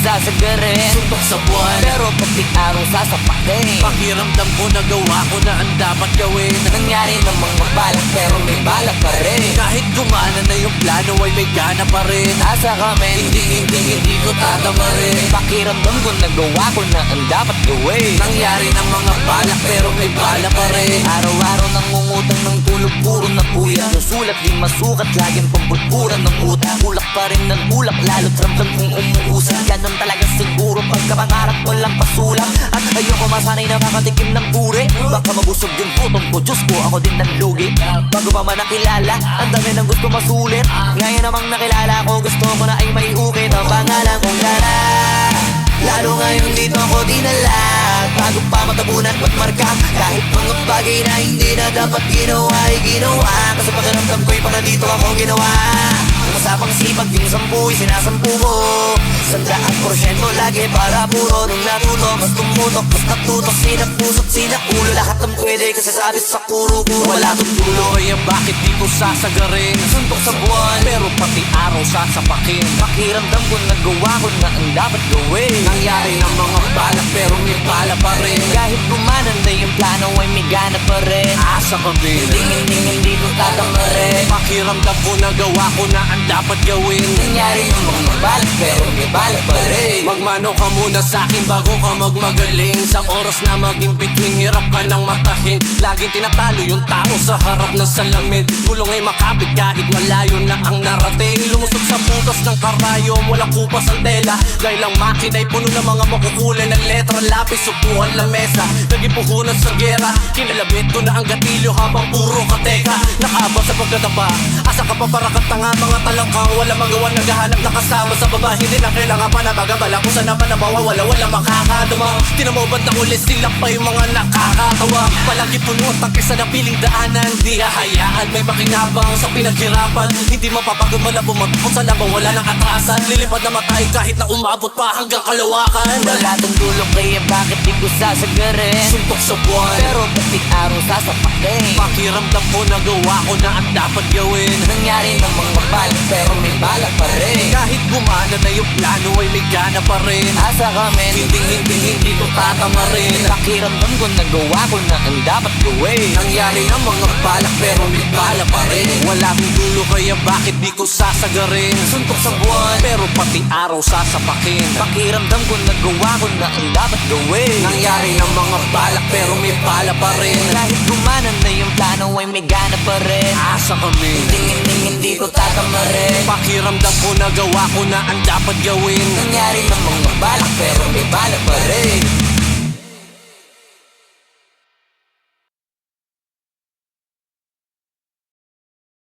sasagarin. Suntok sa buwan, pero pati araw sasapakin. pakiramdam ko nagawa ko na ang dapat gawin. Nangyari namang magbalak pero may balak pa rin. Kahit gumana na yung plano ay may gana pa rin. Asa kami, Hindi ko tatamarin. pakiramdam ko nagawa ko na ang dapat gawin. Nangyari ng mga balak pero may bala pa rin. Araw-araw nangungutang ng tulog, puro na puyat. Susulat di masukat, laging pambulpuran ng utak. Ulak pa rin ng ulak, lalo't ramdam kong umuusap. Ganun talaga siguro pagkapangarap walang pasulak. At ayoko masanay na makatikim ng puri. Baka mabusog yung gutom ko, Diyos ko ako din ng lugi. Bago pa man nakilala, ang dami ng gusto masulit. Ngayon namang nakilala ko, gusto ko na ay may ukit. Ang pangalan kong Lara, lalo ngayon dito ako dinala. Bago pa matabunan at marka, kahit mga bagay na hindi na dapat ginawa ay ginawa. Kasi pakiramdam ko'y pa na dito ako ginawa. Masapang sipag yung sampu'y sinasampu ko. 100% lagi para puro nung natuto. Mas tumutok, mas natutok, sinapusot, sinapulo. Lahat ng pwede kasi sabit sa kuro ko. Wala tong dulo, Kaya bakit di ko sasagarin? suntok sa buwan, Pero pati araw sasapakin. pakiramdam ko nagawa ko na ang dapat gawin. Nangyari ng mga balak pero may bala pa rin. Kahit gumanan na yung plano ay may gana pa rin. Asa kami, Hindi ko tatamarin. pakiramdam ko nagawa ko na ang dapat gawin. Nangyari yung mga balak pero may balak pa rin. Magmano ka muna sa'kin bago ka magmagaling. Sa oras na maging between, hirap ka nang matahin. Laging tinatalo yung tao sa harap ng salamin. Gulong ay makapit kahit malayo na ang narating. Lumusog sa putas ng karayom, walang kupas ang tela. Dahil ang makina ay puno ng mga makukulay ng letra. Lapis, upuan, lamesa, naging puhunan sa gera. Kinalabit ko na ang gatilyo habang puro kateka. Nakaabang sa pagkataba, asa ka pa para katanga mga talangkang. Wala magawa, naghahanap na kasama sa baba. Hindi na kailangan pa na magabala kung saan na pa na mawawala. Wala makakadama, tinamobad na ulit sila pa yung mga nakakatawa. Palagi puno ang tangke sa napiling daanan. Di hahayaan may makinabang sa pinaghirapan. Hindi mapapagod mala bumatakot sa labang wala nang atrasan. Lilipad na matay kahit na umabot pa hanggang kalawakan. Wala tong dulo kaya bakit di ko sasagarin. Suntok sa buwan, Pero pati araw sasapakin. pakiramdam ko nagawa ko na ang dapat gawin. Nangyari ng mga balak pero may balak pa rin. Kahit gumana na yung plano ay may gana pa rin. Asa kami, Hindi ko tatamarin. pakiramdam ko nagawa ko na ang dapat gawin. Nangyari ng mga balak pero may bala pa rin. Wala akong dulo kaya bakit di ko sasagarin. Suntok sa buwan, Pero pati araw sasapakin. pakiramdam ko nagawa ko na ang dapat gawin. Nangyari ng mga balak pero may bala pa rin. Kahit gumanan na yung plano ay may gana pa rin. Asa kami, Hindi ko tatamarin. pakiramdam ko nagawa ko na ang dapat gawin. Nangyari ng mga balak pero may balak pa rin.